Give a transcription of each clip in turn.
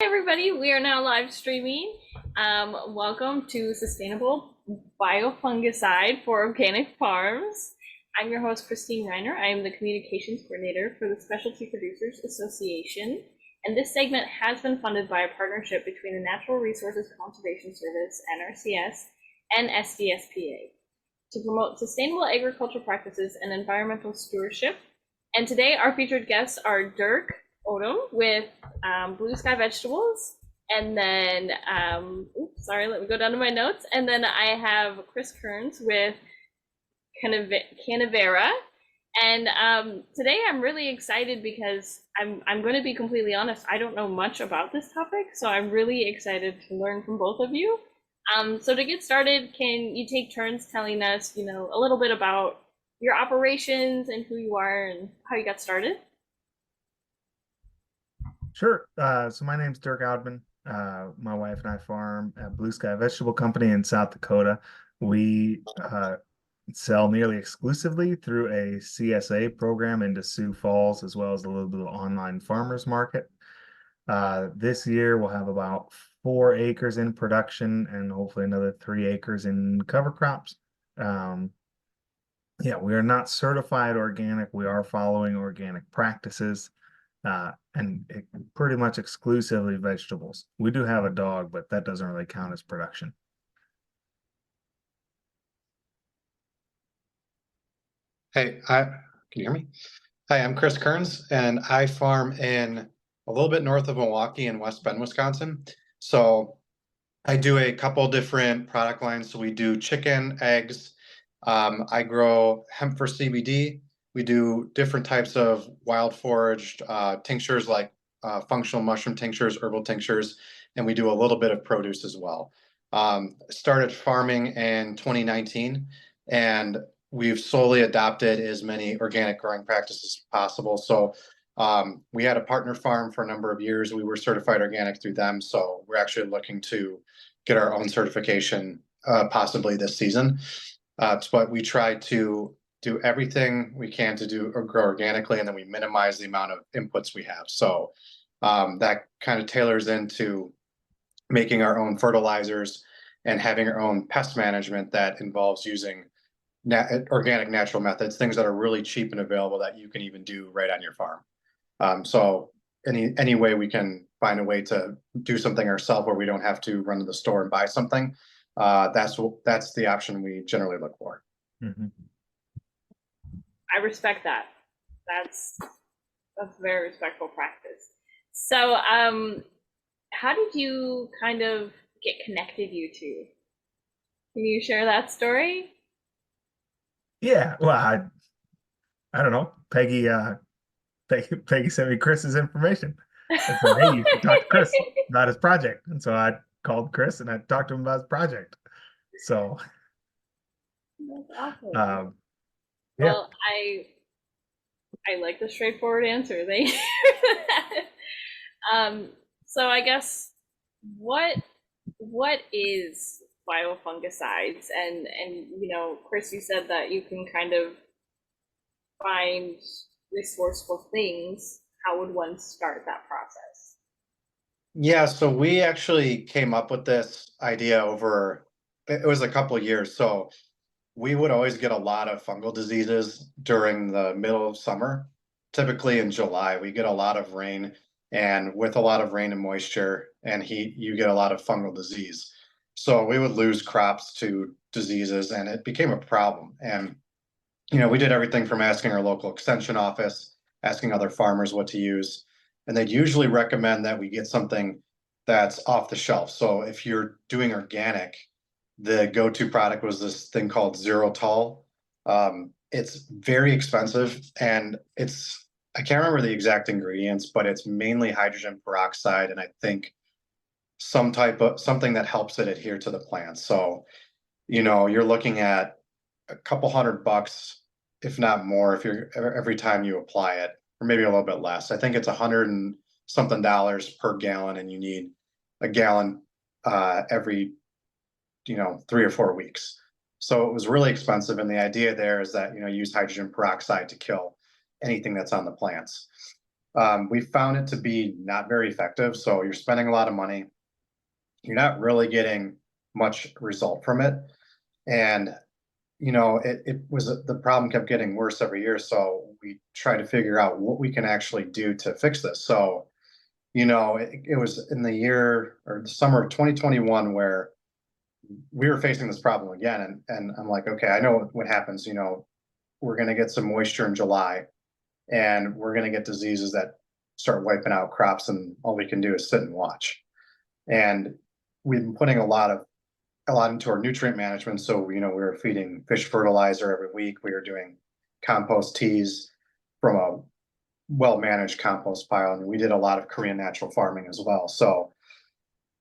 everybody, we are now live streaming. Welcome to Sustainable Biofungicide for Organic Farms. I'm your host, Christine Reiner. I am the Communications Coordinator for the Specialty Producers Association, and this segment has been funded by a partnership between the Natural Resources Conservation Service, NRCS, and SDSPA to promote sustainable agricultural practices and environmental stewardship. And today our featured guests are Dirk, Oudman with Blue Sky Vegetables, and then let me go down to my notes. And then I have Chris Kearns with Cannivera. And today I'm really excited because I'm going to be completely honest. I don't know much about this topic, so I'm really excited to learn from both of you. So to get started, can you take turns telling us, a little bit about your operations and who you are and how you got started? Sure. So my name's Dirk Oudman. My wife and I farm at Blue Sky Vegetable Company in South Dakota. We sell nearly exclusively through a CSA program into Sioux Falls, as well as a little bit of online farmers market. This year we'll have about 4 acres in production and hopefully another 3 acres in cover crops. Yeah, we are not certified organic. We are following organic practices. And pretty much exclusively vegetables. We do have a dog, but that doesn't really count as production. Hey, can you hear me? Hi, I'm Chris Kearns, and I farm in a little bit north of Milwaukee in West Bend, Wisconsin. So I do a couple different product lines. So we do chicken, eggs. I grow hemp for CBD. We do different types of wild foraged tinctures like functional mushroom tinctures, herbal tinctures, and we do a little bit of produce as well. Started farming in 2019, and we've slowly adopted as many organic growing practices as possible. So we had a partner farm for a number of years. We were certified organic through them. So we're actually looking to get our own certification possibly this season. But we try to do everything we can to grow organically, and then we minimize the amount of inputs we have. So that kind of tailors into making our own fertilizers and having our own pest management that involves using organic natural methods, things that are really cheap and available that you can even do right on your farm. So any way we can find a way to do something ourselves where we don't have to run to the store and buy something, that's the option we generally look for. Mm-hmm. I respect that. That's very respectful practice. So how did you kind of get connected, you two? Can you share that story? Yeah, well, I don't know. Peggy sent me Chris's information and said, "Hey, you should talk to Chris about his project." And so I called Chris and I talked to him about his project. So that's awesome. Yeah. Well, I like the straightforward answer. Thank you for that. So I guess what is biofungicides? And Chris, you said that you can kind of find resourceful things. How would one start that process? Yeah, so we actually came up with this idea it was a couple of years. So we would always get a lot of fungal diseases during the middle of summer. Typically in July, we get a lot of rain, and with a lot of rain and moisture and heat, you get a lot of fungal disease. So we would lose crops to diseases, and it became a problem. And, we did everything from asking our local extension office, asking other farmers what to use, and they'd usually recommend that we get something that's off the shelf. So if you're doing organic, the go-to product was this thing called Zero-Tol. It's very expensive, and I can't remember the exact ingredients, but it's mainly hydrogen peroxide, and I think something that helps it adhere to the plant. So, you're looking at a couple $100, if not more, if you're every time you apply it, or maybe a little bit less. I think it's $100 and something per gallon, and you need a gallon every 3 or 4 weeks. So it was really expensive, and the idea there is that use hydrogen peroxide to kill anything that's on the plants. We found it to be not very effective. So you're spending a lot of money. You're not really getting much result from it. And, the problem kept getting worse every year. So we tried to figure out what we can actually do to fix this. So, it was in the summer of 2021 where we were facing this problem again. And I'm like, okay, I know what happens. We're going to get some moisture in July and we're going to get diseases that start wiping out crops, and all we can do is sit and watch. And we've been putting a lot into our nutrient management. So, we were feeding fish fertilizer every week. We were doing compost teas from a well-managed compost pile. And we did a lot of Korean natural farming as well. So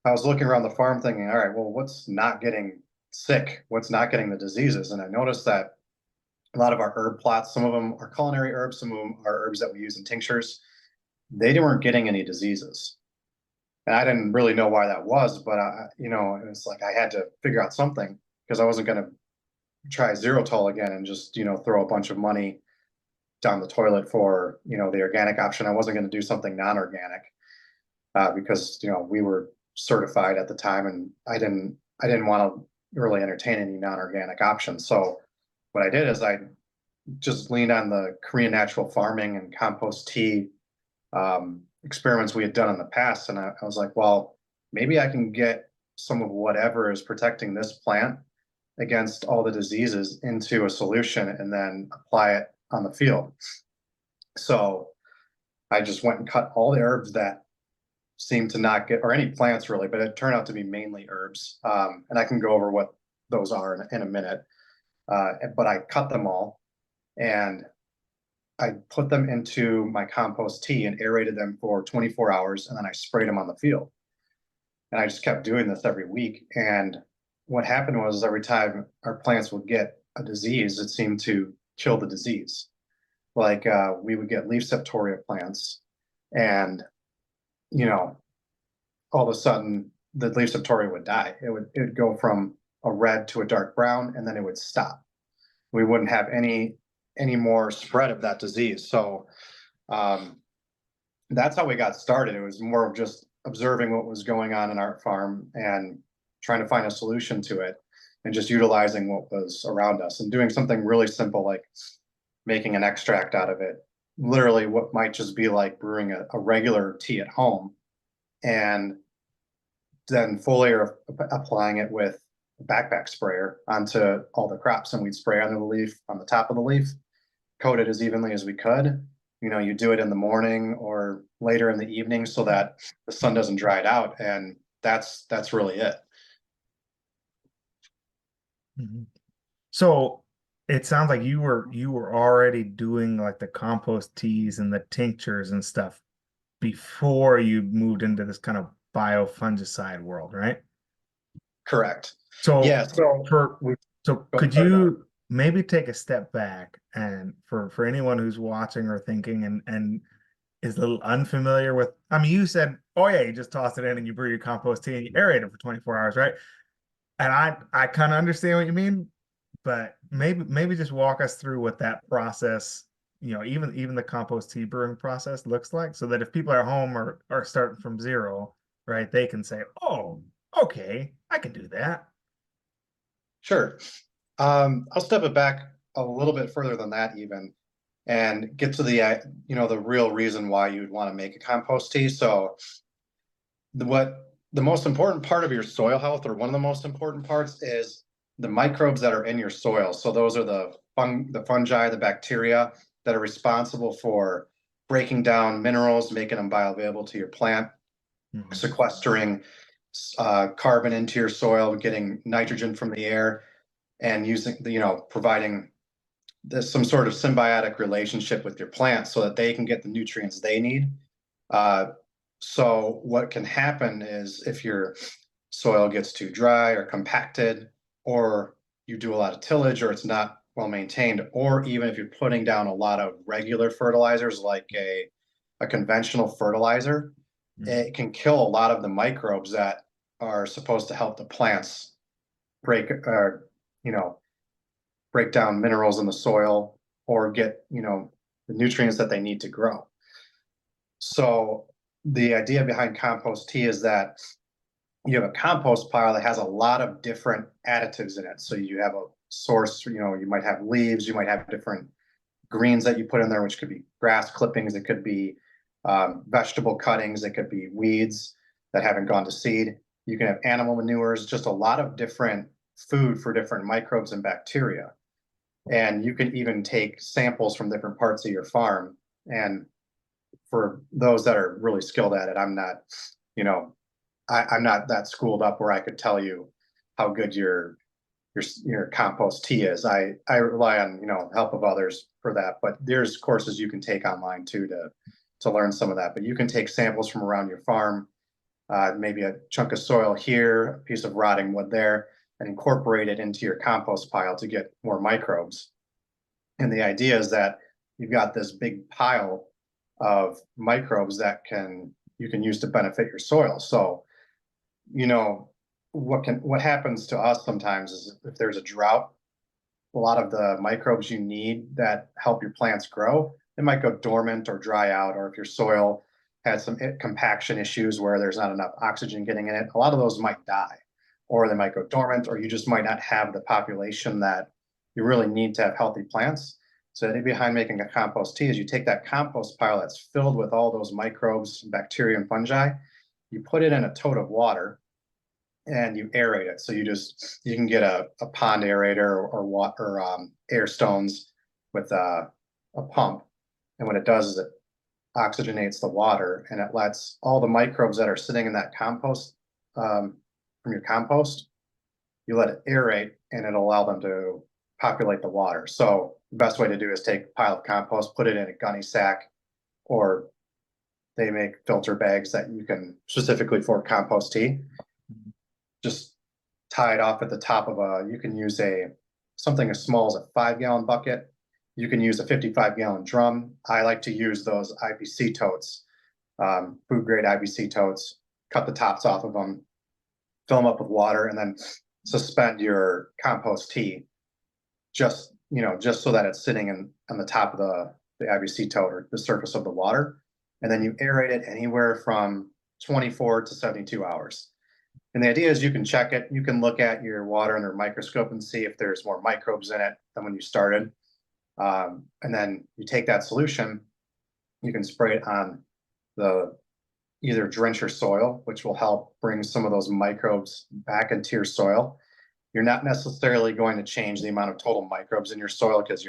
I was looking around the farm thinking, all right, well, what's not getting sick? What's not getting the diseases? And I noticed that a lot of our herb plots, some of them are culinary herbs, some of them are herbs that we use in tinctures. They weren't getting any diseases. And I didn't really know why that was, but it was like I had to figure out something, because I wasn't going to try xerotol again and just, throw a bunch of money down the toilet for, the organic option. I wasn't going to do something non-organic, because, we were certified at the time, and I didn't want to really entertain any non-organic options. So what I did is I just leaned on the Korean natural farming and compost tea experiments we had done in the past. And I was like, well, maybe I can get some of whatever is protecting this plant against all the diseases into a solution and then apply it on the field. So I just went and cut all the herbs that seemed to not get, or any plants really, but it turned out to be mainly herbs. And I can go over what those are in a minute. But I cut them all and I put them into my compost tea and aerated them for 24 hours. And then I sprayed them on the field. And I just kept doing this every week. And what happened was, every time our plants would get a disease, it seemed to kill the disease. Like we would get leaf septoria plants, and all of a sudden the leaf septoria would die. It would go from a red to a dark brown, and then it would stop. We wouldn't have any more spread of that disease. So that's how we got started. It was more of just observing what was going on in our farm and trying to find a solution to it, and just utilizing what was around us and doing something really simple like making an extract out of it. Literally what might just be like brewing a regular tea at home, and then foliar applying it with a backpack sprayer onto all the crops. And we'd spray under the leaf, on the top of the leaf, coat it as evenly as we could. You do it in the morning or later in the evening so that the sun doesn't dry it out. And that's really it. Mm-hmm. So it sounds like you were already doing like the compost teas and the tinctures and stuff before you moved into this kind of biofungicide world, right? Correct. So Yeah. could you maybe take a step back, and for anyone who's watching or thinking and is a little unfamiliar with, I mean, you said, oh yeah, you just toss it in and you brew your compost tea and you aerate it for 24 hours, right? And I kind of understand what you mean, but maybe just walk us through what that process, even the compost tea brewing process looks like, so that if people at home are starting from zero, right, they can say, oh, okay, I can do that. Sure. I'll step it back a little bit further than that even, and get to the real reason why you'd want to make a compost tea. So the most important part of your soil health, or one of the most important parts, is the microbes that are in your soil. So those are the fungi, the bacteria that are responsible for breaking down minerals, making them bioavailable to your plant, sequestering carbon into your soil, getting nitrogen from the air, and using providing some sort of symbiotic relationship with your plant so that they can get the nutrients they need. So what can happen is, if your soil gets too dry or compacted, or you do a lot of tillage, or it's not well maintained, or even if you're putting down a lot of regular fertilizers like a conventional fertilizer, it can kill a lot of the microbes that are supposed to help the plants break down minerals in the soil, or get the nutrients that they need to grow. So the idea behind compost tea is that you have a compost pile that has a lot of different additives in it. So you have a source, you might have leaves, you might have different greens that you put in there, which could be grass clippings, it could be vegetable cuttings, it could be weeds that haven't gone to seed. You can have animal manures, just a lot of different food for different microbes and bacteria. And you can even take samples from different parts of your farm. And for those that are really skilled at it, I'm not, I'm not that schooled up where I could tell you how good your compost tea is. I rely on help of others for that, but there's courses you can take online too to learn some of that. But you can take samples from around your farm, maybe a chunk of soil here, a piece of rotting wood there, and incorporate it into your compost pile to get more microbes. And the idea is that you've got this big pile of microbes that you can use to benefit your soil. So, what happens to us sometimes is if there's a drought, a lot of the microbes you need that help your plants grow, it might go dormant or dry out, or if your soil has some compaction issues where there's not enough oxygen getting in it, a lot of those might die, or they might go dormant, or you just might not have the population that you really need to have healthy plants. So the idea behind making a compost tea is you take that compost pile that's filled with all those microbes, bacteria, and fungi, you put it in a tote of water, and you aerate it. So you can get a pond aerator or water air stones with a pump. And what it does is it oxygenates the water and it lets all the microbes that are sitting in that compost from your compost, you let it aerate and it'll allow them to populate the water. So the best way to do is take a pile of compost, put it in a gunny sack, or they make filter bags that you can specifically for compost tea. Just tie it off at the top of you can use something as small as a 5-gallon bucket. You can use a 55-gallon drum. I like to use those IBC totes, food grade IBC totes, cut the tops off of them, fill them up with water, and then suspend your compost tea just so that it's sitting on the top of the IBC tote or the surface of the water. And then you aerate it anywhere from 24 to 72 hours. And the idea is you can check it. You can look at your water under a microscope and see if there's more microbes in it than when you started. And then you take that solution, you can spray it on either drench your soil, which will help bring some of those microbes back into your soil. You're not necessarily going to change the amount of total microbes in your soil because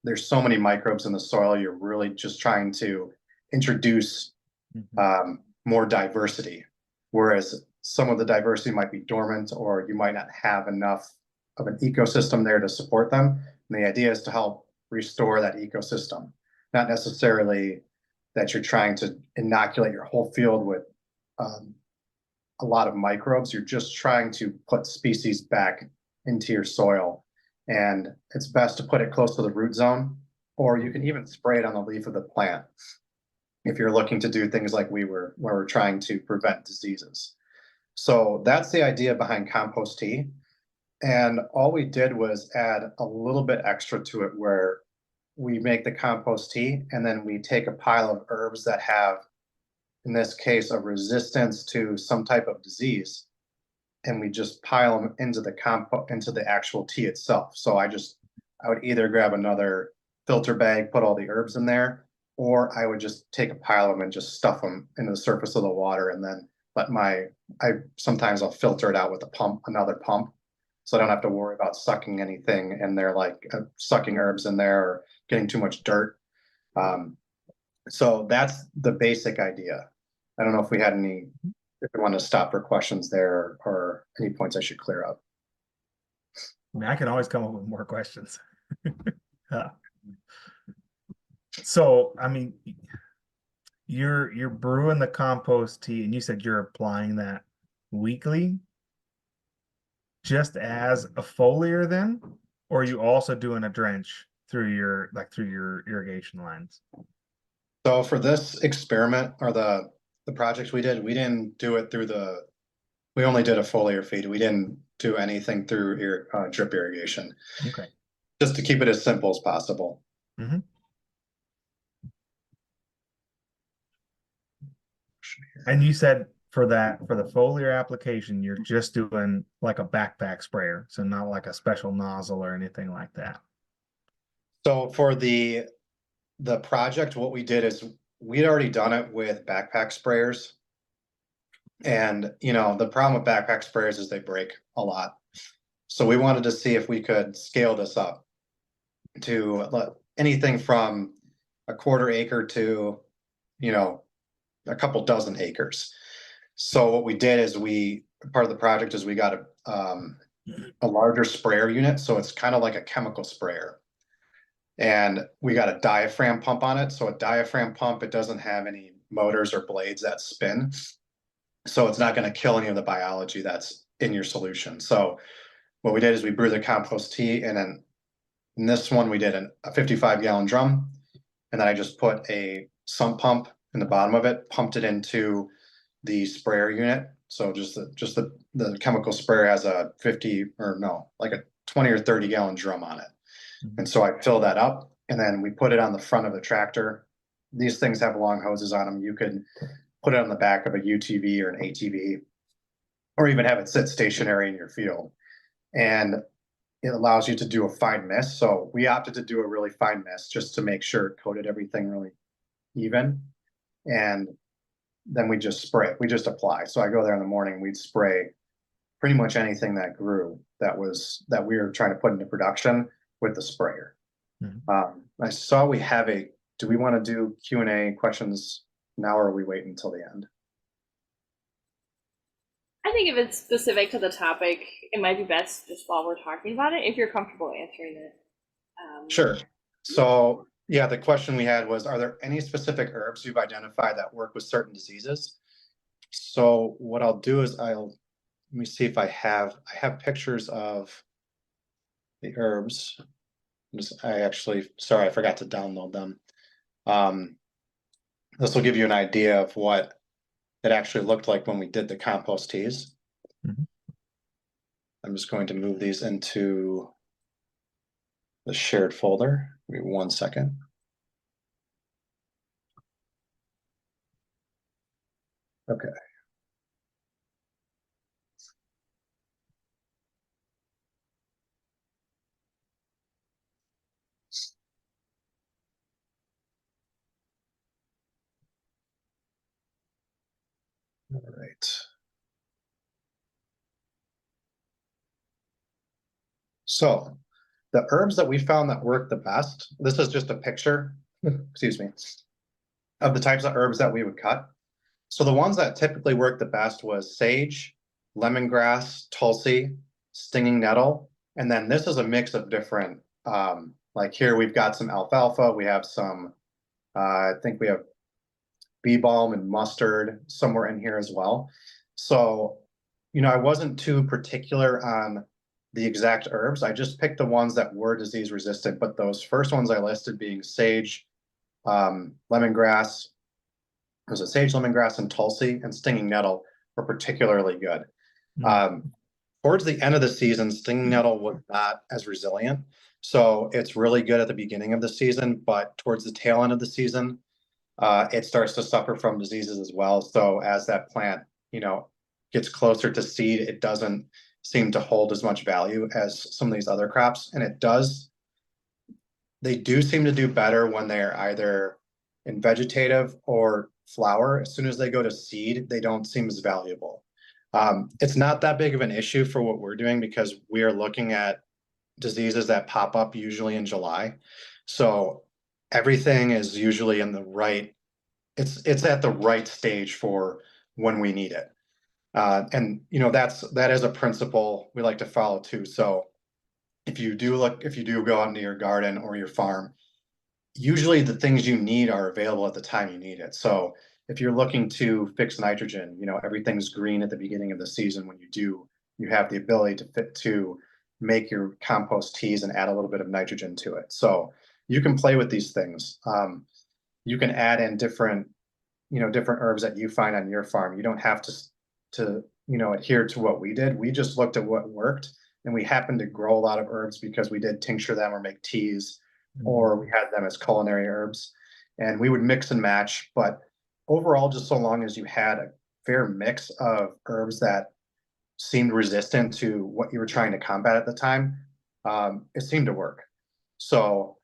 there's so many microbes in the soil. You're really just trying to introduce more diversity, whereas some of the diversity might be dormant or you might not have enough of an ecosystem there to support them. And the idea is to help restore that ecosystem, not necessarily that you're trying to inoculate your whole field with a lot of microbes. You're just trying to put species back into your soil. And it's best to put it close to the root zone, or you can even spray it on the leaf of the plant if you're looking to do things like where we're trying to prevent diseases. So that's the idea behind compost tea. And all we did was add a little bit extra to it where we make the compost tea and then we take a pile of herbs that have, in this case, a resistance to some type of disease. And we just pile them into the actual tea itself. So I would either grab another filter bag, put all the herbs in there, or I would just take a pile of them and just stuff them into the surface of the water and then sometimes I'll filter it out with another pump. So I don't have to worry about sucking anything and they're like sucking herbs in there or getting too much dirt. So that's the basic idea. I don't know if we want to stop for questions there or any points I should clear up. I mean, I can always come up with more questions. So, I mean, you're brewing the compost tea and you said you're applying that weekly just as a foliar then, or are you also doing a drench through your irrigation lines? So for this experiment or the projects we didn't do it through we only did a foliar feed. We didn't do anything through drip irrigation. Okay. Just to keep it as simple as possible. Mm-hmm. solution here. And you said for the foliar application, you're just doing like a backpack sprayer, so not like a special nozzle or anything like that. So for the project, what we did is we'd already done it with backpack sprayers. And, the problem with backpack sprayers is they break a lot. So we wanted to see if we could scale this up to anything from a quarter acre to, a couple dozen acres. So what we did is part of the project is we got a larger sprayer unit. So it's kind of like a chemical sprayer. And we got a diaphragm pump on it. So a diaphragm pump, it doesn't have any motors or blades that spin. So it's not going to kill any of the biology that's in your solution. So what we did is we brewed the compost tea, and then in this one we did a 55-gallon drum, and then I just put a sump pump in the bottom of it, pumped it into the sprayer unit. So just the chemical sprayer has a 20 or 30 gallon drum on it. Mm-hmm. And so I fill that up, and then we put it on the front of the tractor. These things have long hoses on them. You could put it on the back of a UTV or an ATV, or even have it sit stationary in your field. And it allows you to do a fine mist. So we opted to do a really fine mist just to make sure it coated everything really even. And then we just spray it. We just apply. So I go there in the morning, we'd spray pretty much anything that grew that we were trying to put into production with the sprayer. Mm-hmm. I saw we have do we want to do Q&A questions now, or are we waiting until the end? I think if it's specific to the topic, it might be best just while we're talking about it, if you're comfortable answering it. Sure. So yeah, the question we had was, are there any specific herbs you've identified that work with certain diseases? So what I'll do is let me see if I have pictures of the herbs. Sorry, I forgot to download them. This will give you an idea of what it actually looked like when we did the compost teas. Mm-hmm. I'm just going to move these into the shared folder. Give me 1 second. Okay. All right. So the herbs that we found that work the best, this is just a picture, excuse me, of the types of herbs that we would cut. So the ones that typically work the best was sage, lemongrass, tulsi, stinging nettle. And then this is a mix of different, like here we've got some alfalfa, we have some, I think we have bee balm and mustard somewhere in here as well. So, I wasn't too particular on the exact herbs. I just picked the ones that were disease resistant, but those first ones I listed being sage, lemongrass, there's a sage, lemongrass, and tulsi, and stinging nettle were particularly good. Mm-hmm. Towards the end of the season, stinging nettle was not as resilient. So it's really good at the beginning of the season, but towards the tail end of the season, it starts to suffer from diseases as well. So as that plant, gets closer to seed, it doesn't seem to hold as much value as some of these other crops. And they do seem to do better when they're either in vegetative or flower. As soon as they go to seed, they don't seem as valuable. It's not that big of an issue for what we're doing because we are looking at diseases that pop up usually in July. So everything is usually in the right, it's at the right stage for when we need it. And that is a principle we like to follow too. So if you do go out into your garden or your farm, usually the things you need are available at the time you need it. So if you're looking to fix nitrogen, everything's green at the beginning of the season. When you have the ability to make your compost teas and add a little bit of nitrogen to it. So you can play with these things. You can add in different herbs that you find on your farm. You don't have to adhere to what we did. We just looked at what worked, and we happened to grow a lot of herbs because we did tincture them or make teas, or we had them as culinary herbs, and we would mix and match. But overall, just so long as you had a fair mix of herbs that seemed resistant to what you were trying to combat at the time, it seemed to work. So,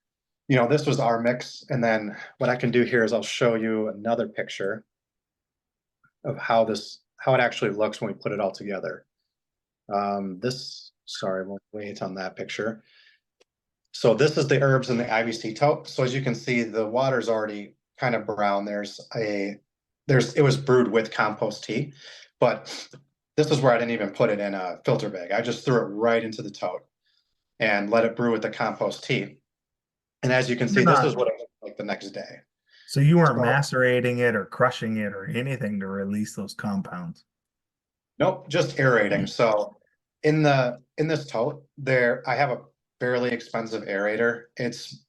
this was our mix. And then what I can do here is I'll show you another picture of how it actually looks when we put it all together. Sorry, we'll wait on that picture. So this is the herbs in the IBC tote. So as you can see, the water's already kind of brown. It was brewed with compost tea, but this is where I didn't even put it in a filter bag. I just threw it right into the tote and let it brew with the compost tea. And as you can see, this is what it looked like the next day. So you weren't macerating it or crushing it or anything to release those compounds? Nope, just aerating. So in this tote there, I have a fairly expensive aerator. I think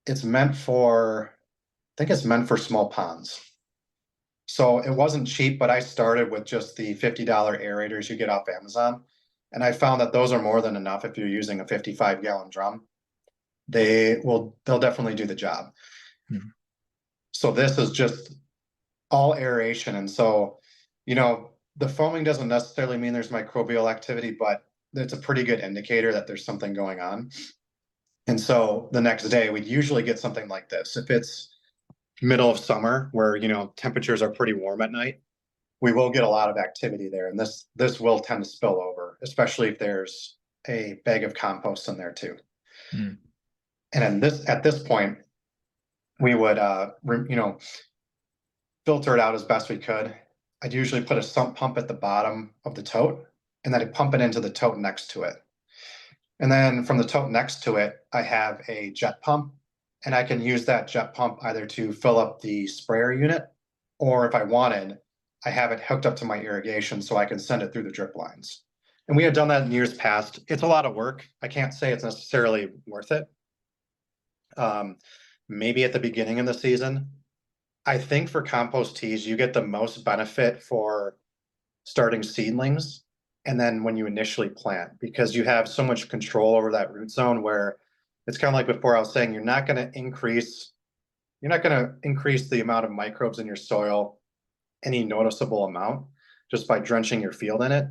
it's meant for small ponds. So it wasn't cheap, but I started with just the $50 aerators you get off Amazon. And I found that those are more than enough if you're using a 55-gallon drum. They'll definitely do the job. Mm-hmm. So this is just all aeration. And so, the foaming doesn't necessarily mean there's microbial activity, but it's a pretty good indicator that there's something going on. And so the next day we'd usually get something like this. If it's middle of summer where, temperatures are pretty warm at night, we will get a lot of activity there. And this will tend to spill over, especially if there's a bag of compost in there too. Mm. And at this point, we would, filter it out as best we could. I'd usually put a sump pump at the bottom of the tote, and then I'd pump it into the tote next to it. And then from the tote next to it, I have a jet pump, and I can use that jet pump either to fill up the sprayer unit, or if I wanted, I have it hooked up to my irrigation so I can send it through the drip lines. And we had done that in years past. It's a lot of work. I can't say it's necessarily worth it. Maybe at the beginning of the season. I think for compost teas, you get the most benefit for starting seedlings and then when you initially plant, because you have so much control over that root zone, where it's kind of like before I was saying, you're not going to increase the amount of microbes in your soil any noticeable amount just by drenching your field in it.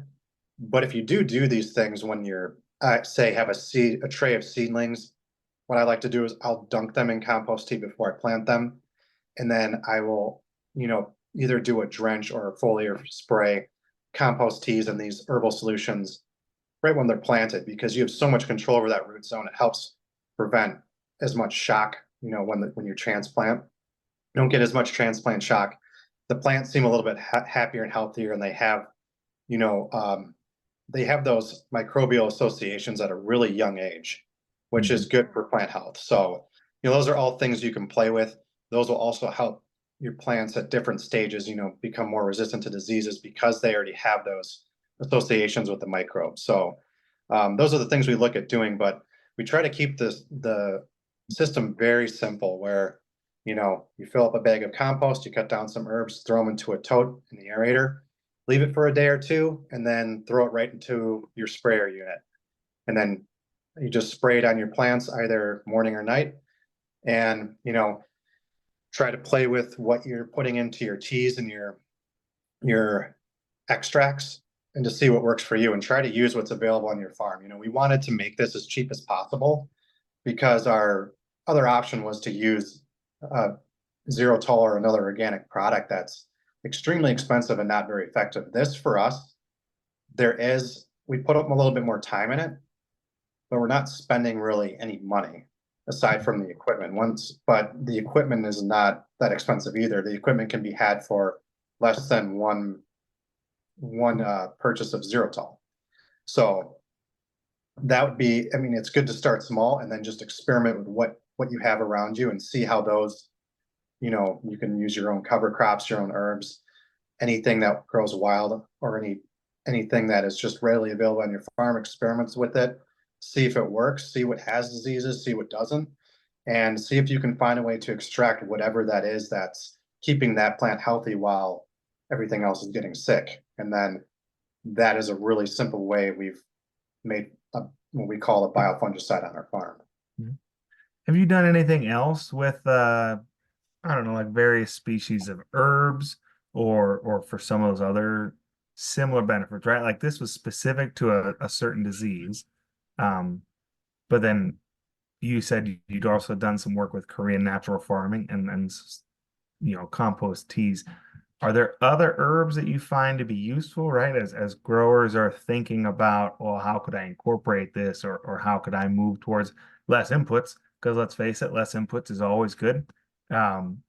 But if you do these things when you're, say, have a tray of seedlings, what I like to do is I'll dunk them in compost tea before I plant them. And then I will, either do a drench or a foliar spray compost teas and these herbal solutions right when they're planted, because you have so much control over that root zone. It helps prevent as much shock, when you transplant. You don't get as much transplant shock. The plants seem a little bit happier and healthier, and they have, those microbial associations at a really young age, which Mm-hmm. is good for plant health. So, those are all things you can play with. Those will also help your plants at different stages, become more resistant to diseases because they already have those associations with the microbes. So those are the things we look at doing, but we try to keep the system very simple, where, you fill up a bag of compost, you cut down some herbs, throw them into a tote in the aerator, leave it for a day or two, and then throw it right into your sprayer unit. And then you just spray it on your plants either morning or night. And, try to play with what you're putting into your teas and your extracts, and to see what works for you, and try to use what's available on your farm. We wanted to make this as cheap as possible, because our other option was to use Xerotol or another organic product that's extremely expensive and not very effective. This, for us, we put up a little bit more time in it, but we're not spending really any money aside from the equipment. But the equipment is not that expensive either. The equipment can be had for less than one purchase of Xerotol. So that would be, it's good to start small and then just experiment with what you have around you and see how those, you can use your own cover crops, your own herbs, anything that grows wild, or anything that is just readily available on your farm. Experiments with it, see if it works, see what has diseases, see what doesn't, and see if you can find a way to extract whatever that is that's keeping that plant healthy while everything else is getting sick. And then that is a really simple way we've made what we call a biofungicide on our farm. Have you done anything else with I don't know, like various species of herbs or for some of those other similar benefits, right? Like this was specific to a certain disease. Um, but then you said you'd also done some work with Korean natural farming and compost teas. Are there other herbs that you find to be useful, right? As growers are thinking about, well, how could I incorporate this or how could I move towards less inputs? Because let's face it, less inputs is always good. Um,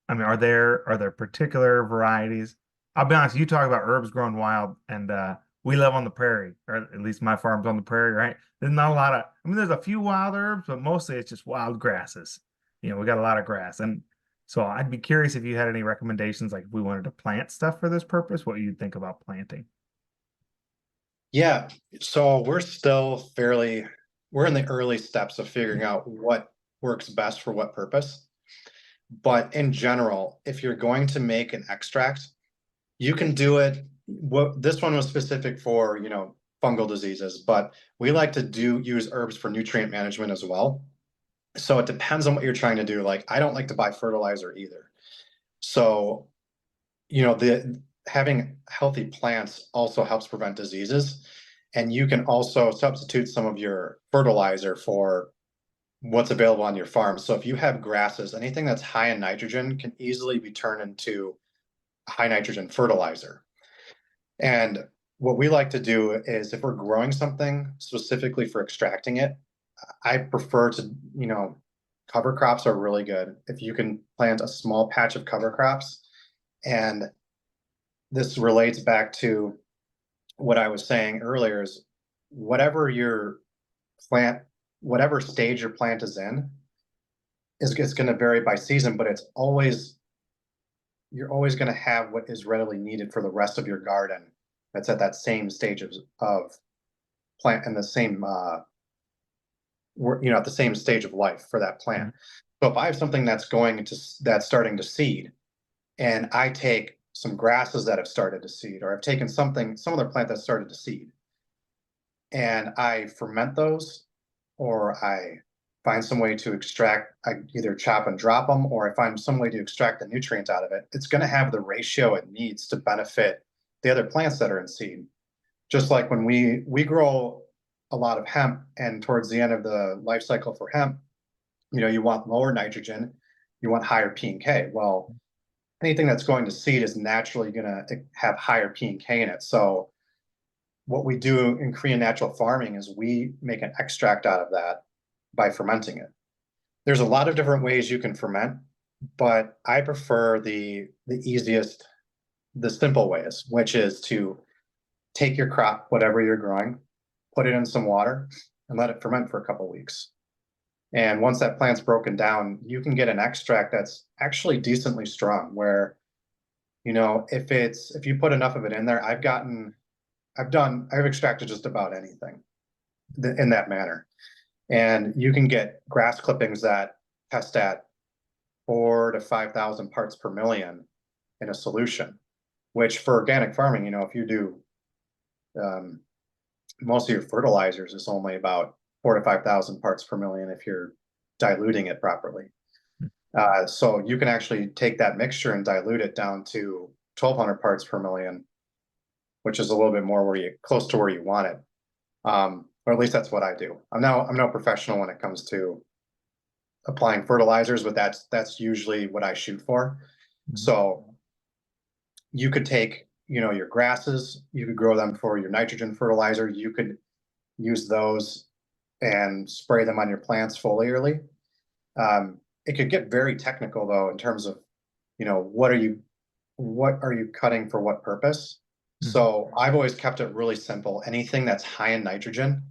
I mean, are there particular varieties? I'll be honest, you talk about herbs growing wild, and we live on the prairie, or at least my farm's on the prairie, right? There's not a lot of, I mean, there's a few wild herbs, but mostly it's just wild grasses. We got a lot of grass. And so I'd be curious if you had any recommendations, like if we wanted to plant stuff for this purpose, what you'd think about planting. Yeah, so we're in the early steps of figuring out what works best for what purpose. But in general, if you're going to make an extract, you can do it. This one was specific for, fungal diseases, but we like to use herbs for nutrient management as well. So it depends on what you're trying to do. Like, I don't like to buy fertilizer either. So, the having healthy plants also helps prevent diseases. And you can also substitute some of your fertilizer for what's available on your farm. So if you have grasses, anything that's high in nitrogen can easily be turned into high nitrogen fertilizer. And what we like to do is if we're growing something specifically for extracting it, I prefer to, cover crops are really good. If you can plant a small patch of cover crops, and this relates back to what I was saying earlier is whatever your plant, whatever stage your plant is in, it's going to vary by season, but you're always going to have what is readily needed for the rest of your garden that's at that same stage of plant and the same at the same stage of life for that plant. So if I have something that's starting to seed, and I take some grasses that have started to seed, or I've taken some other plant that started to seed, and I ferment those, or I find some way to extract, I either chop and drop them, or I find some way to extract the nutrients out of it, it's going to have the ratio it needs to benefit the other plants that are in seed. Just like when we grow a lot of hemp, and towards the end of the life cycle for hemp, you want lower nitrogen, you want higher P and K. Well, anything that's going to seed is naturally going to have higher P and K in it. So what we do in Korean natural farming is we make an extract out of that by fermenting it. There's a lot of different ways you can ferment, but I prefer the easiest, the simple ways, which is to take your crop, whatever you're growing, put it in some water and let it ferment for a couple weeks. And once that plant's broken down, you can get an extract that's actually decently strong where, if you put enough of it in there, I've extracted just about anything in that manner. And you can get grass clippings that test at 4,000 to 5,000 parts per million in a solution, which for organic farming, if you do most of your fertilizers is only about 4,000 to 5,000 parts per million if you're diluting it properly. So you can actually take that mixture and dilute it down to 1,200 parts per million, which is a little bit more close to where you want it. Or at least that's what I do. I'm no professional when it comes to applying fertilizers, but that's usually what I shoot for. So you could take, your grasses, you could grow them for your nitrogen fertilizer. You could use those and spray them on your plants foliarly. It could get very technical though, in terms of, what are you cutting for what purpose? So I've always kept it really simple. Anything that's high in nitrogen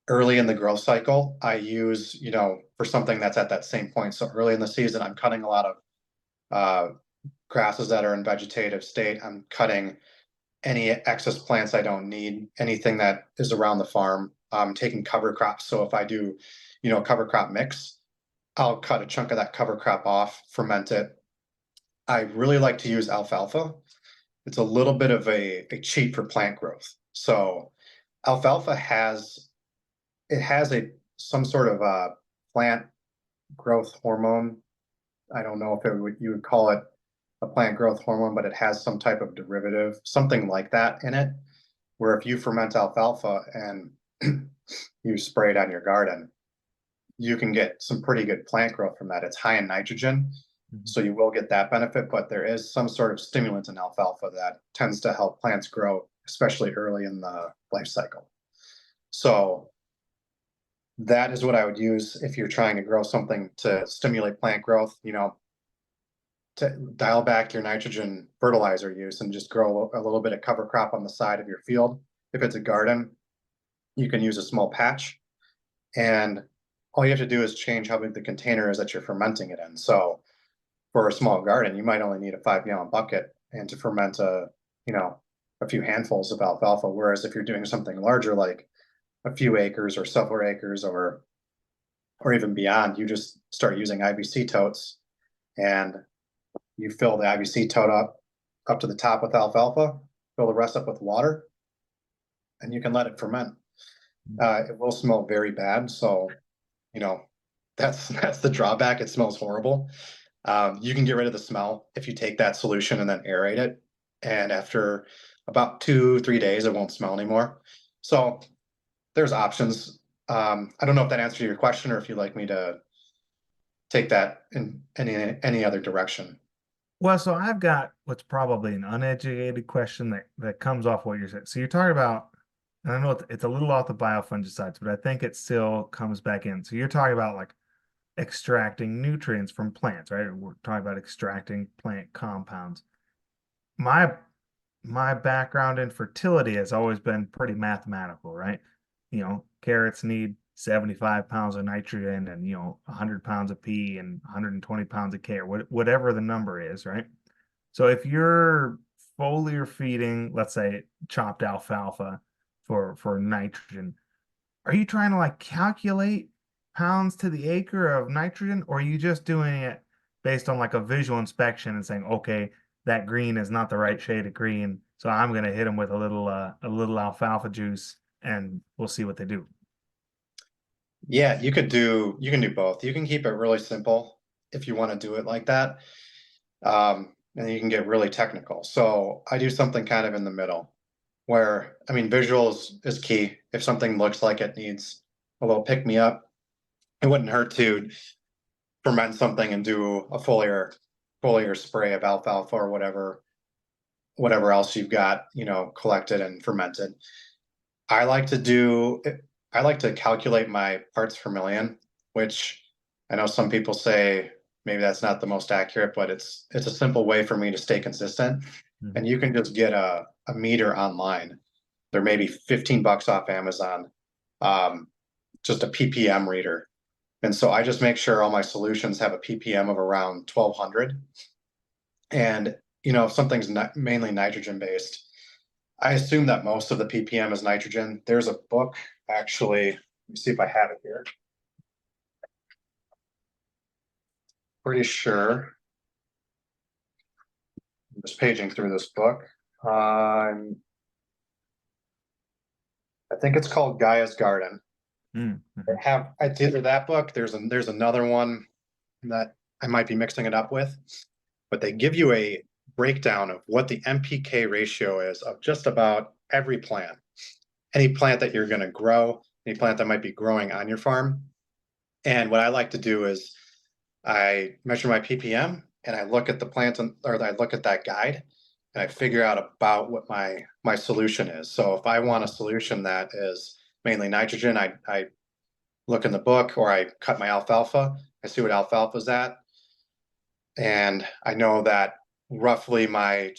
early in the growth cycle, I use, for something that's at that same point. So early in the season, I'm cutting a lot of grasses that are in vegetative state. I'm cutting any excess plants I don't need, anything that is around the farm. I'm taking cover crops. So if I do, cover crop mix, I'll cut a chunk of that cover crop off, ferment it. I really like to use alfalfa. It's a little bit of a cheat for plant growth. So alfalfa has some sort of plant growth hormone I don't know if you would call it a plant growth hormone, but it has some type of derivative, something like that in it, where if you ferment alfalfa and you spray it on your garden, you can get some pretty good plant growth from that. It's high in nitrogen, so you will get that benefit, but there is some sort of stimulant in alfalfa that tends to help plants grow, especially early in the life cycle. So that is what I would use if you're trying to grow something to stimulate plant growth, to dial back your nitrogen fertilizer use and just grow a little bit of cover crop on the side of your field. If it's a garden, you can use a small patch, and all you have to do is change how big the container is that you're fermenting it in. So for a small garden, you might only need a 5-gallon bucket and to ferment a few handfuls of alfalfa. Whereas if you're doing something larger, like a few acres or several acres or even beyond, you just start using IBC totes, and you fill the IBC tote up to the top with alfalfa, fill the rest up with water, and you can let it ferment. It will smell very bad, so that's the drawback. It smells horrible. You can get rid of the smell if you take that solution and then aerate it, and after about 2-3 days, it won't smell anymore. So there's options. I don't know if that answered your question or if you'd like me to take that in any other direction. Well, so I've got what's probably an uneducated question that comes off what you're saying. So you're talking about, and I know it's a little off the biofungicides, but I think it still comes back in. So you're talking about like extracting nutrients from plants, right? We're talking about extracting plant compounds. My background in fertility has always been pretty mathematical, right? Carrots need 75 pounds of nitrogen and 100 pounds of P and 120 pounds of K, or whatever the number is, right? So if you're foliar feeding, let's say chopped alfalfa for nitrogen, are you trying to like calculate pounds to the acre of nitrogen, or are you just doing it based on like a visual inspection and saying, okay, that green is not the right shade of green, so I'm going to hit them with a little alfalfa juice and we'll see what they do? Yeah, you can do both. You can keep it really simple if you want to do it like that. And you can get really technical. So I do something kind of in the middle where, visuals is key. If something looks like it needs a little pick me up, it wouldn't hurt to ferment something and do a foliar spray of alfalfa or whatever else you've got, collected and fermented. I like to calculate my parts per million, which I know some people say maybe that's not the most accurate, but it's a simple way for me to stay consistent. Mhm. And you can just get a meter online. They're maybe $15 off Amazon, just a ppm reader. And so I just make sure all my solutions have a ppm of around 1200. And if something's mainly nitrogen based, I assume that most of the ppm is nitrogen. There's a book, actually, let me see if I have it here. Pretty sure. I'm just paging through this book. I think it's called Gaia's Garden. Mm-hmm. It's either that book. There's another one that I might be mixing it up with, but they give you a breakdown of what the NPK ratio is of just about every plant. Any plant that you're going to grow, any plant that might be growing on your farm. And what I like to do is I measure my ppm and I look at the plant or I look at that guide and I figure out about what my solution is. So if I want a solution that is mainly nitrogen, I look in the book, or I cut my alfalfa, I see what alfalfa is at, and I know that roughly my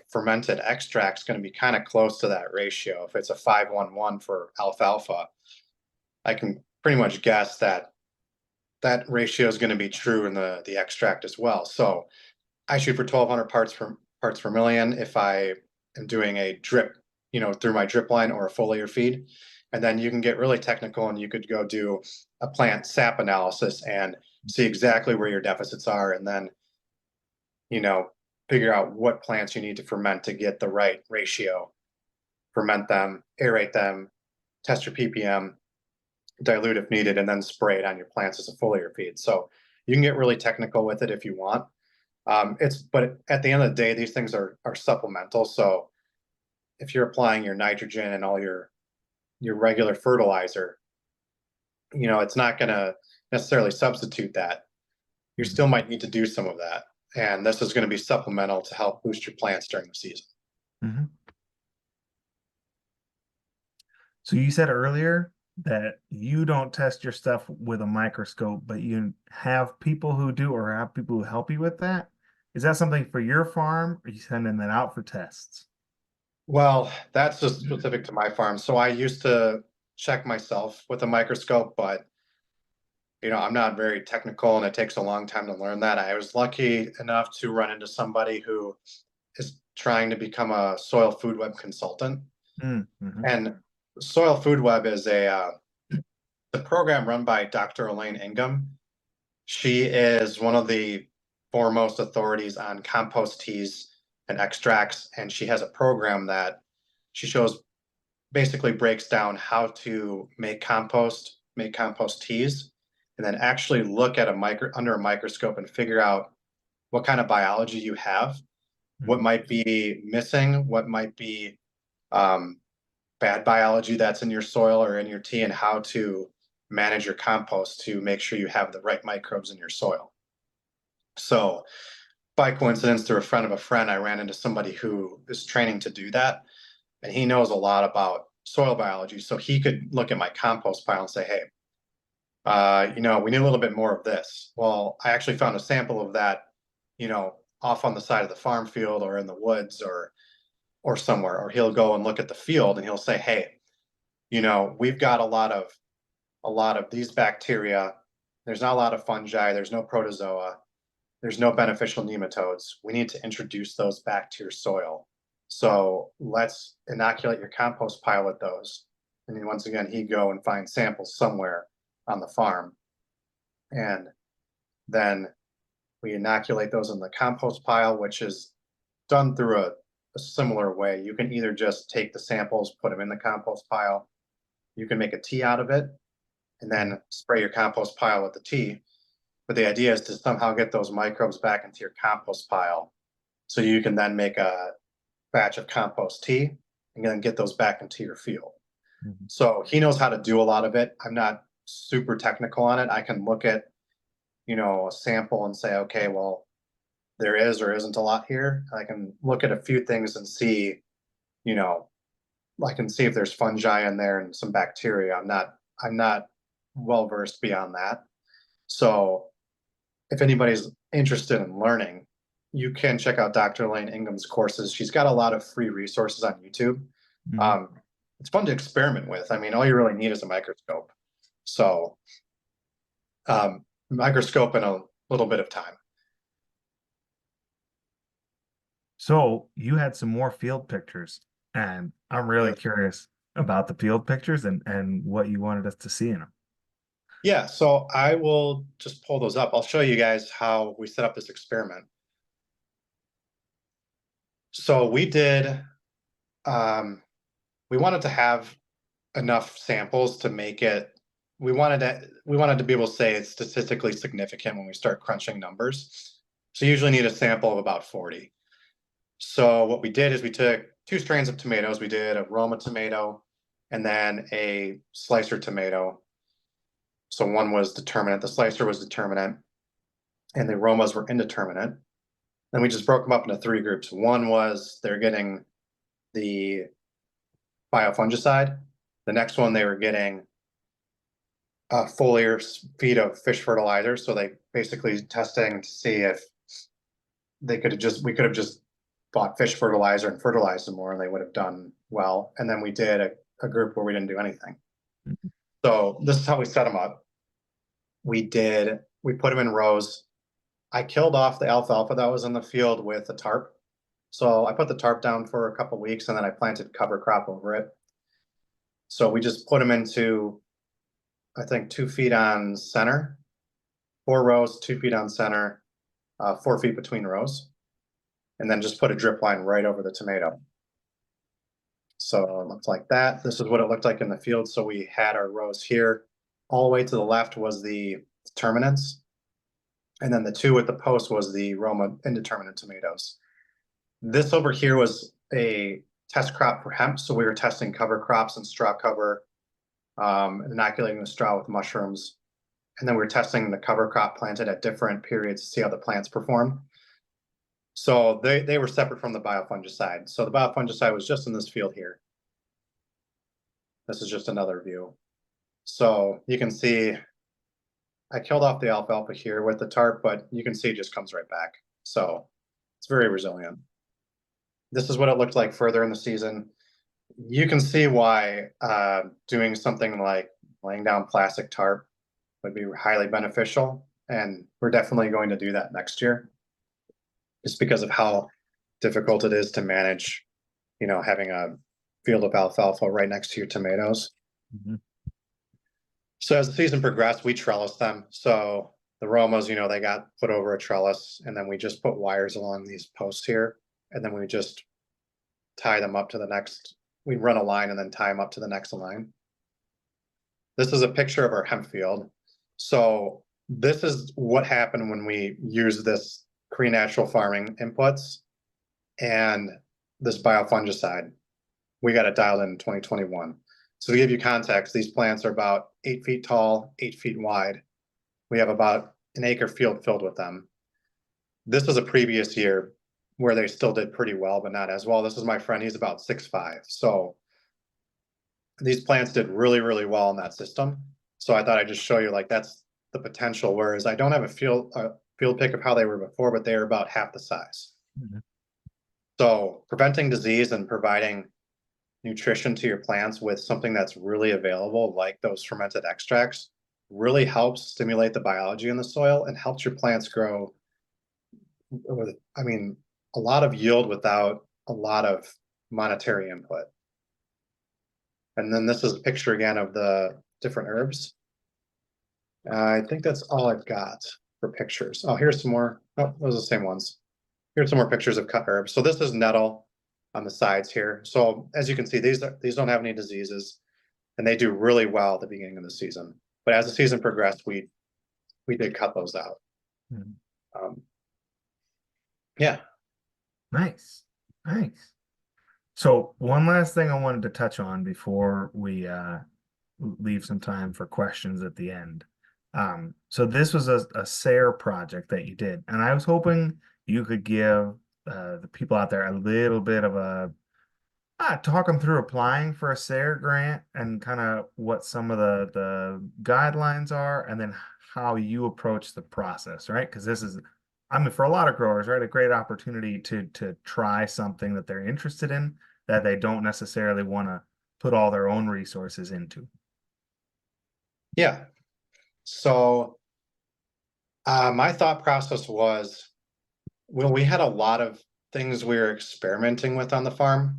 fermented extract is going to be kind of close to that ratio. If it's a 5-1-1 for alfalfa, I can pretty much guess that ratio is going to be true in the extract as well. So I shoot for 1200 parts per million if I am doing a drip, through my drip line or a foliar feed. And then you can get really technical and you could go do a plant sap analysis and see exactly where your deficits are, and then figure out what plants you need to ferment to get the right ratio. Ferment them, aerate them, test your ppm, dilute if needed, and then spray it on your plants as a foliar feed. So You can get really technical with it if you want. But at the end of the day, these things are supplemental. So if you're applying your nitrogen and all your regular fertilizer, it's not going to necessarily substitute that. You still might need to do some of that. And this is going to be supplemental to help boost your plants during the season. Mm-hmm. So you said earlier that you don't test your stuff with a microscope, but you have people who do, or have people who help you with that. Is that something for your farm, or are you sending that out for tests? Well, that's just specific to my farm. So I used to check myself with a microscope, but I'm not very technical and it takes a long time to learn that. I was lucky enough to run into somebody who is trying to become a soil food web consultant. Mm-hmm. And Soil Food Web is the program run by Dr. Elaine Ingham. She is one of the foremost authorities on compost teas and extracts, and she has a program that she shows basically breaks down how to make compost teas, and then actually look at under a microscope and figure out what kind of biology you have, what might be missing, what might be bad biology that's in your soil or in your tea, and how to manage your compost to make sure you have the right microbes in your soil. So by coincidence, through a friend of a friend, I ran into somebody who is training to do that, and he knows a lot about soil biology. So he could look at my compost pile and say, hey, we need a little bit more of this. Well, I actually found a sample of that, off on the side of the farm field or in the woods or somewhere. Or he'll go and look at the field and he'll say, hey, we've got a lot of these bacteria. There's not a lot of fungi. There's no protozoa. There's no beneficial nematodes. We need to introduce those back to your soil. So let's inoculate your compost pile with those. And then once again, he'd go and find samples somewhere on the farm. And then we inoculate those in the compost pile, which is done through a similar way. You can either just take the samples, put them in the compost pile. You can make a tea out of it and then spray your compost pile with the tea. But the idea is to somehow get those microbes back into your compost pile so you can then make a batch of compost tea and then get those back into your field. Mm-hmm. So he knows how to do a lot of it. I'm not super technical on it. I can look at, a sample and say, okay, well, there is or isn't a lot here. I can look at a few things and see, I can see if there's fungi in there and some bacteria. I'm not well versed beyond that. So if anybody's interested in learning, you can check out Dr. Elaine Ingham's courses. She's got a lot of free resources on YouTube. Mm-hmm. It's fun to experiment with. I mean, all you really need is a microscope. So microscope and a little bit of time. So you had some more field pictures, and I'm really curious about the field pictures and what you wanted us to see in them. Yeah, so I will just pull those up. I'll show you guys how we set up this experiment. So we did, we wanted to have enough samples to make it, we wanted to be able to say it's statistically significant when we start crunching numbers. So you usually need a sample of about 40. So what we did is we took 2 strains of tomatoes. We did a Roma tomato and then a slicer tomato. So one was determinate, the slicer was determinate, and the Romas were indeterminate. Then we just broke them up into 3 groups. One was they're getting the biofungicide. The next one, they were getting a foliar feed of fish fertilizer. So they basically testing to see if we could have just bought fish fertilizer and fertilized them more, and they would have done well. And then we did a group where we didn't do anything. Mm-hmm. So this is how we set them up. We put them in rows. I killed off the alfalfa that was in the field with a tarp. So I put the tarp down for a couple of weeks and then I planted cover crop over it. So we just put them into, I think, 2 feet on center, 4 rows, 2 feet on center, 4 feet between rows, and then just put a drip line right over the tomato. So it looked like that. This is what it looked like in the field. So we had our rows here. All the way to the left was the determinants. And then the 2 with the post was the Roma indeterminate tomatoes. This over here was a test crop for hemp. So we were testing cover crops and straw cover, inoculating the straw with mushrooms. And then we were testing the cover crop planted at different periods to see how the plants performed. So they were separate from the biofungicide. So the biofungicide was just in this field here. This is just another view. So you can see I killed off the alfalfa here with the tarp, but you can see it just comes right back. So it's very resilient. This is what it looked like further in the season. You can see why doing something like laying down plastic tarp would be highly beneficial. And we're definitely going to do that next year, just because of how difficult it is to manage, having a field of alfalfa right next to your tomatoes. Mhm. So as the season progressed, we trellised them. So the Romas, they got put over a trellis, and then we just put wires along these posts here, and then we just tie them up to the next. We run a line and then tie them up to the next line. This is a picture of our hemp field. So this is what happened when we use this Korean natural farming inputs and this biofungicide. We got it dialed in 2021. So to give you context, these plants are about 8 feet tall, 8 feet wide. We have about an acre field filled with them. This was a previous year where they still did pretty well, but not as well. This is my friend, he's about 6'5". So these plants did really, really well in that system. So I thought I'd just show you, like, that's the potential. Whereas I don't have a field pick of how they were before, but they are about half the size. Mhm. So preventing disease and providing nutrition to your plants with something that's really available, like those fermented extracts, really helps stimulate the biology in the soil and helps your plants grow with, a lot of yield without a lot of monetary input. And then this is a picture again of the different herbs. I think that's all I've got for pictures. Oh, here's some more. Oh, those are the same ones. Here's some more pictures of cut herbs. So this is nettle on the sides here. So as you can see, these don't have any diseases, and they do really well at the beginning of the season. But as the season progressed, we did cut those out. Mhm. Yeah. Nice. So one last thing I wanted to touch on before we leave some time for questions at the end. So this was a SARE project that you did, and I was hoping you could give the people out there a little bit of a talk them through applying for a SARE grant and kind of what some of the guidelines are, and then how you approach the process, right? Because this is, for a lot of growers, right, a great opportunity to try something that they're interested in that they don't necessarily want to put all their own resources into. Yeah. So my thought process was, well, we had a lot of things we were experimenting with on the farm,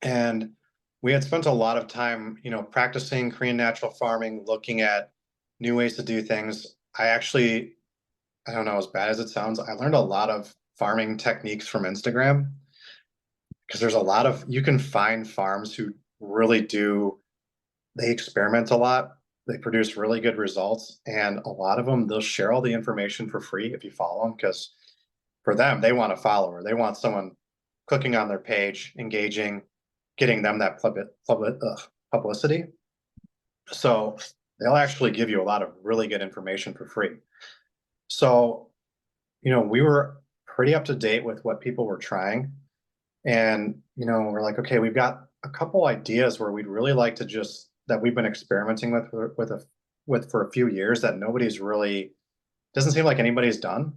and we had spent a lot of time, practicing Korean natural farming, looking at new ways to do things. I don't know, as bad as it sounds, I learned a lot of farming techniques from Instagram, because you can find farms who really they experiment a lot. They produce really good results, and a lot of them, they'll share all the information for free if you follow them, because for them, they want a follower. They want someone clicking on their page, engaging, getting them that publicity. So they'll actually give you a lot of really good information for free. So, we were pretty up to date with what people were trying. And, we're like, okay, we've got a couple ideas where we'd really like to that we've been experimenting with for a few years that doesn't seem like anybody's done.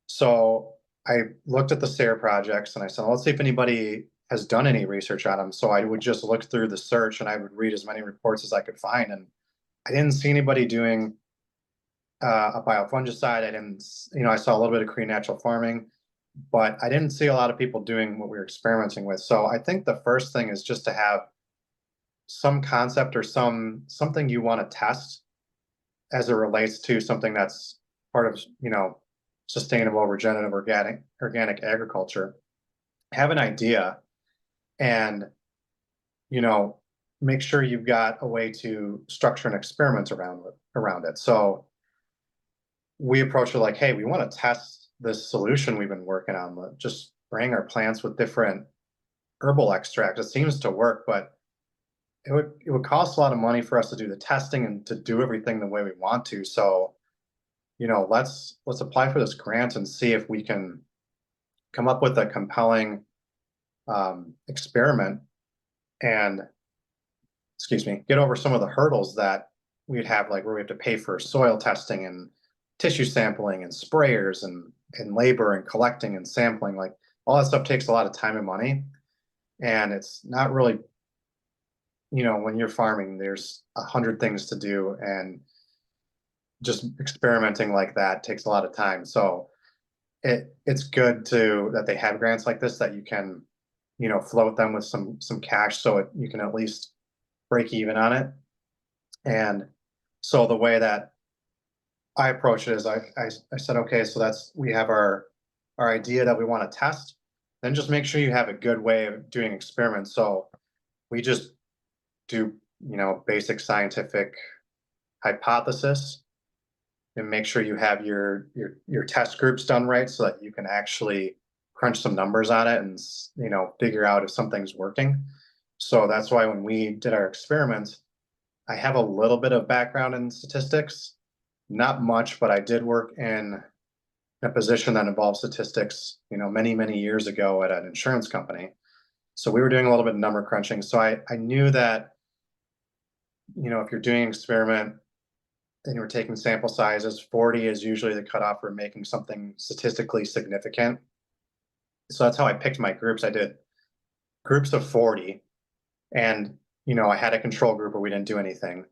So I looked at the SARE projects and I said, well, let's see if anybody has done any research on them. So I would just look through the search and I would read as many reports as I could find. And I didn't see anybody doing a biofungicide. I saw a little bit of Korean natural farming, but I didn't see a lot of people doing what we were experimenting with. So I think the first thing is just to have some concept or something you want to test as it relates to something that's part of, sustainable, regenerative, organic agriculture. Have an idea and, make sure you've got a way to structure an experiment around it. So we approached it like, hey, we want to test this solution we've been working on, just spraying our plants with different herbal extract. It seems to work, but it would cost a lot of money for us to do the testing and to do everything the way we want to. So, let's apply for this grant and see if we can come up with a compelling experiment and, excuse me, get over some of the hurdles that we'd have, like where we have to pay for soil testing and tissue sampling and sprayers and labor and collecting and sampling. Like all that stuff takes a lot of time and money. And it's not really, when you're farming, there's 100 things to do, and just experimenting like that takes a lot of time. So it's good that they have grants like this that you can, float them with some cash so you can at least break even on it. And so the way that I approach it is I said, okay, so we have our idea that we want to test, then just make sure you have a good way of doing experiments. So we just do, basic scientific hypothesis, and make sure you have your test groups done right so that you can actually crunch some numbers on it and, figure out if something's working. So that's why when we did our experiments, I have a little bit of background in statistics, not much, but I did work in a position that involved statistics, many, many years ago at an insurance company. So we were doing a little bit of number crunching. So I knew that, if you're doing an experiment and you're taking sample sizes, 40 is usually the cutoff for making something statistically significant. So that's how I picked my groups. I did groups of 40, and I had a control group where we didn't do anything.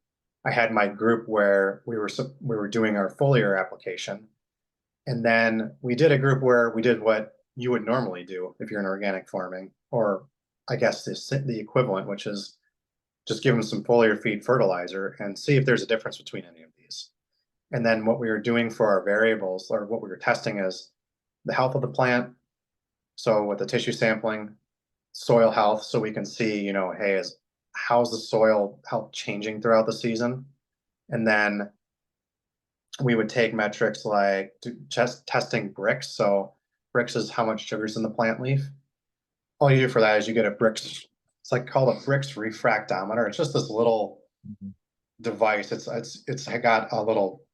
I had my group where we were doing our foliar application, and then we did a group where we did what you would normally do if you're in organic farming, or I guess the equivalent, which is just give them some foliar feed fertilizer and see if there's a difference between any of these. And then what we were doing for our variables, or what we were testing, is the health of the plant. So with the tissue sampling, soil health, so we can see, hey, how's the soil health changing throughout the season? And then we would take metrics like just testing Brix. So Brix is how much sugar's in the plant leaf. All you do for that is you get a Brix. It's like called a Brix refractometer. It's just this little device. It's got a little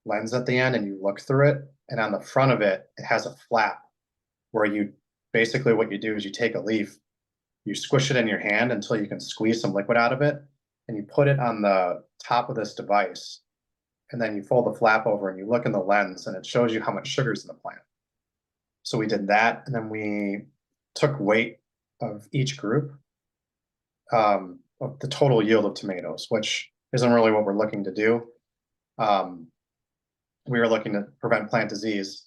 lens at the end, and you look through it. And on the front of it, it has a flap where basically what you do is you take a leaf, you squish it in your hand until you can squeeze some liquid out of it, and you put it on the top of this device. And then you fold the flap over and you look in the lens, and it shows you how much sugar is in the plant. So we did that, and then we took weight of each group, of the total yield of tomatoes, which isn't really what we're looking to do. We were looking to prevent plant disease.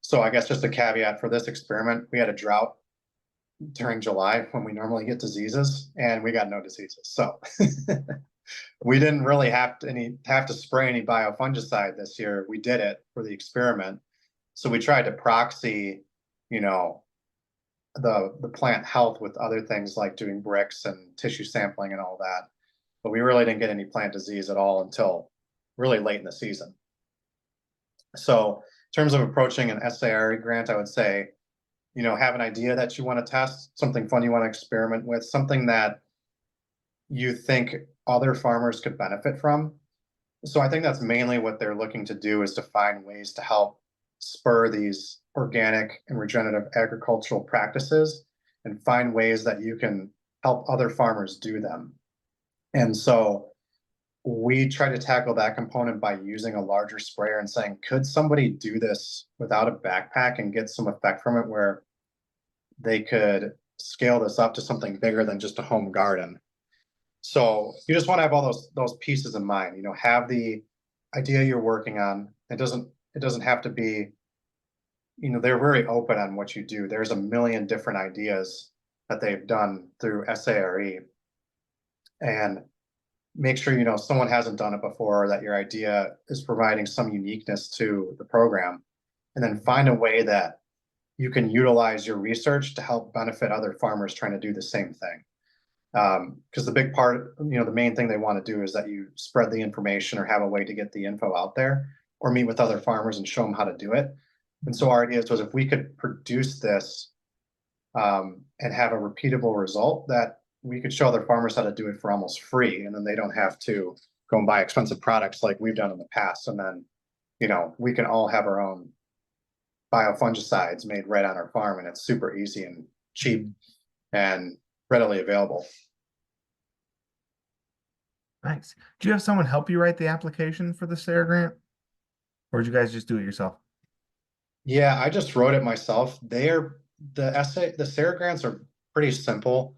So I guess just a caveat for this experiment, we had a drought during July when we normally get diseases, and we got no diseases. So we didn't really have to spray any biofungicide this year. We did it for the experiment. So we tried to proxy, the plant health with other things like doing Brix and tissue sampling and all that. But we really didn't get any plant disease at all until really late in the season. So in terms of approaching an SARE grant, I would say, have an idea that you want to test, something fun you want to experiment with, something that you think other farmers could benefit from. So I think that's mainly what they're looking to do, is to find ways to help spur these organic and regenerative agricultural practices and find ways that you can help other farmers do them. And so we try to tackle that component by using a larger sprayer and saying, could somebody do this without a backpack and get some effect from it, where they could scale this up to something bigger than just a home garden? So you just want to have all those pieces in mind, have the idea you're working on. It doesn't have to be, they're very open on what you do. There's a million different ideas that they've done through SARE, and make sure, someone hasn't done it before, that your idea is providing some uniqueness to the program, and then find a way that you can utilize your research to help benefit other farmers trying to do the same thing. Because the big part, the main thing they want to do is that you spread the information or have a way to get the info out there. or meet with other farmers and show them how to do it. And so our idea was if we could produce this and have a repeatable result, that we could show other farmers how to do it for almost free, and then they don't have to go and buy expensive products like we've done in the past. And then, we can all have our own biofungicides made right on our farm, and it's super easy and cheap and readily available. Nice. Do you have someone help you write the application for the SARE grant? Or did you guys just do it yourself? Yeah, I just wrote it myself. The SARE grants are pretty simple.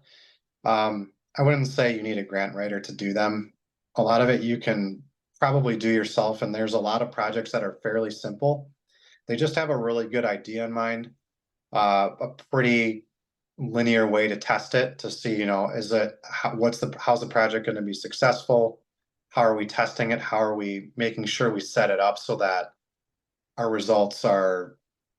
I wouldn't say you need a grant writer to do them. A lot of it you can probably do yourself, and there's a lot of projects that are fairly simple. They just have a really good idea in mind, a pretty linear way to test it to see, how's the project going to be successful? How are we testing it? How are we making sure we set it up so that our results are,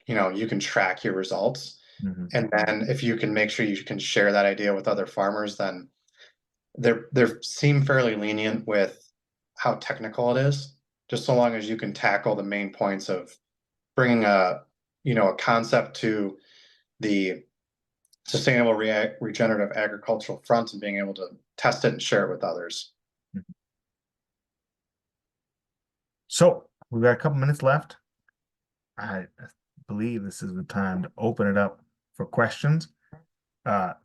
you can track your results. Mhm. And then if you can make sure you can share that idea with other farmers, then they seem fairly lenient with how technical it is, just so long as you can tackle the main points of bringing a concept to the sustainable regenerative agricultural front and being able to test it and share it with others. So we've got a couple minutes left. I believe this is the time to open it up for questions.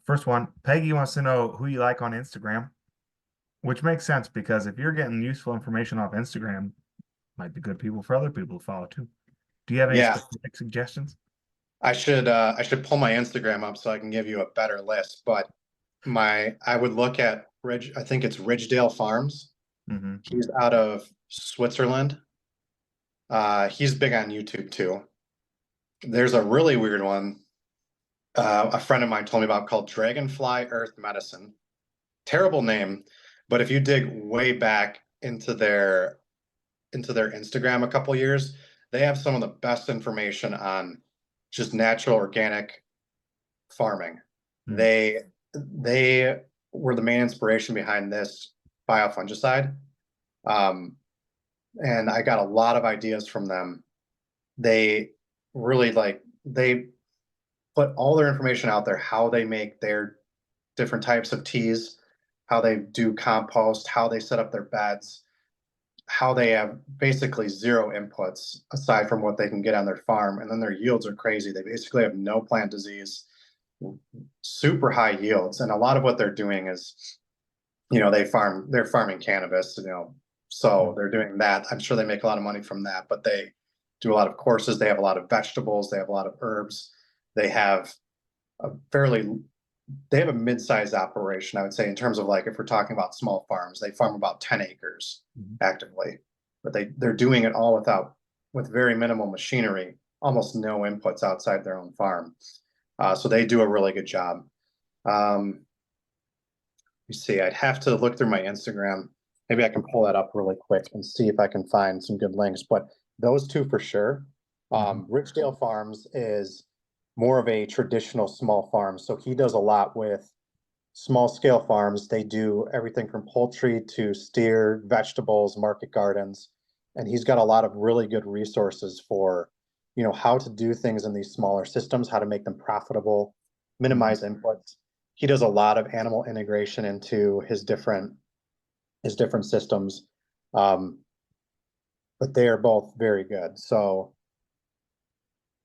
First one, Peggy wants to know who you like on Instagram, which makes sense because if you're getting useful information off Instagram, might be good people for other people to follow too. Do you have any specific suggestions? I should pull my Instagram up so I can give you a better list, but I would look at I think it's Ridgedale Farms. Mm-hmm. He's out of Switzerland. He's big on YouTube too. There's a really weird one a friend of mine told me about called Dragonfly Earth Medicine. Terrible name, but if you dig way back into their Instagram a couple years, they have some of the best information on just natural organic farming. Mm. They were the main inspiration behind this biofungicide. And I got a lot of ideas from them. They really they put all their information out there, how they make their different types of teas, how they do compost, how they set up their beds, how they have basically zero inputs aside from what they can get on their farm. And then their yields are crazy. They basically have no plant disease, super high yields. And a lot of what they're doing is, they're farming cannabis, so they're doing that. I'm sure they make a lot of money from that, but they do a lot of courses. They have a lot of vegetables. They have a lot of herbs. They have a mid-sized operation, I would say, in terms of if we're talking about small farms. They farm about 10 acres actively, but they're doing it all with very minimal machinery, almost no inputs outside their own farm. So they do a really good job. You see, I'd have to look through my Instagram. Maybe I can pull that up really quick and see if I can find some good links, but those two for sure. Ridgedale Farms is more of a traditional small farm. So he does a lot with small scale farms. They do everything from poultry to steer, vegetables, market gardens. And he's got a lot of really good resources for, how to do things in these smaller systems, how to make them profitable, minimize inputs. He does a lot of animal integration into his different systems. But they are both very good. So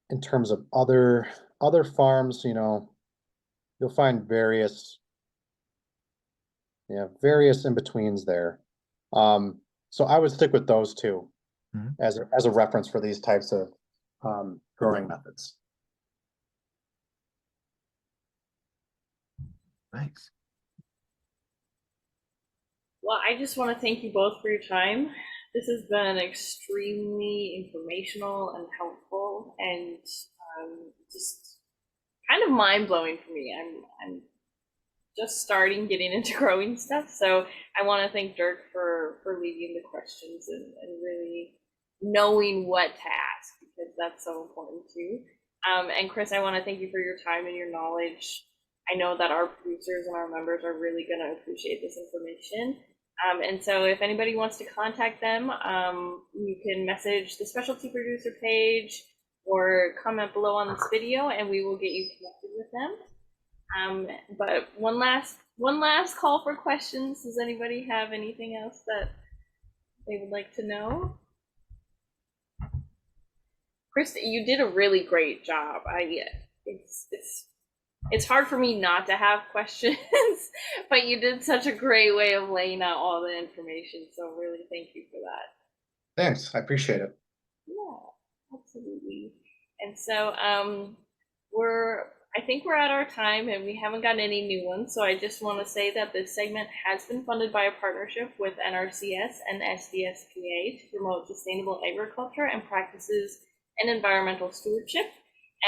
in terms of other farms, you'll find various in-betweens there. So I would stick with those two as a reference for these types of growing methods. Thanks. Well, I just want to thank you both for your time. This has been extremely informational and helpful, and just kind of mind-blowing for me. I'm just starting getting into growing stuff, so I want to thank Dirk for leading the questions and really knowing what to ask, because that's so important too. And Chris, I want to thank you for your time and your knowledge. I know that our producers and our members are really going to appreciate this information. And so if anybody wants to contact them, you can message the specialty producer page or comment below on this video and we will get you connected with them. But one last call for questions. Does anybody have anything else that they would like to know? Chris, you did a really great job. It's hard for me not to have questions, but you did such a great way of laying out all the information. So really thank you for that. Thanks, I appreciate it. Yeah, absolutely. And so I think we're at our time and we haven't gotten any new ones. So I just want to say that this segment has been funded by a partnership with NRCS and SDSPA to promote sustainable agriculture and practices and environmental stewardship.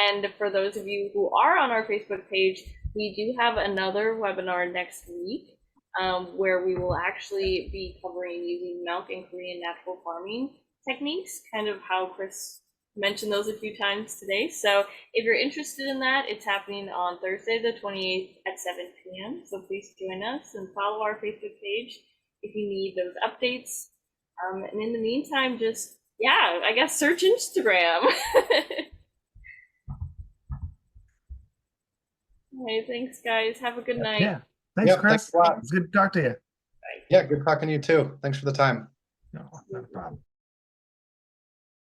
And for those of you who are on our Facebook page, we do have another webinar next week where we will actually be covering using milk and Korean natural farming techniques, kind of how Chris mentioned those a few times today. So if you're interested in that, it's happening on Thursday, the 28th at 7 p.m. So please join us and follow our Facebook page if you need those updates. And in the meantime, just, yeah, I guess search Instagram. Hey, thanks, guys. Have a good night. Yeah. Thanks, Yep, Chris. thanks a lot. It's good to talk to you. Yeah, good talking to you too. Thanks for the time. No, not a problem.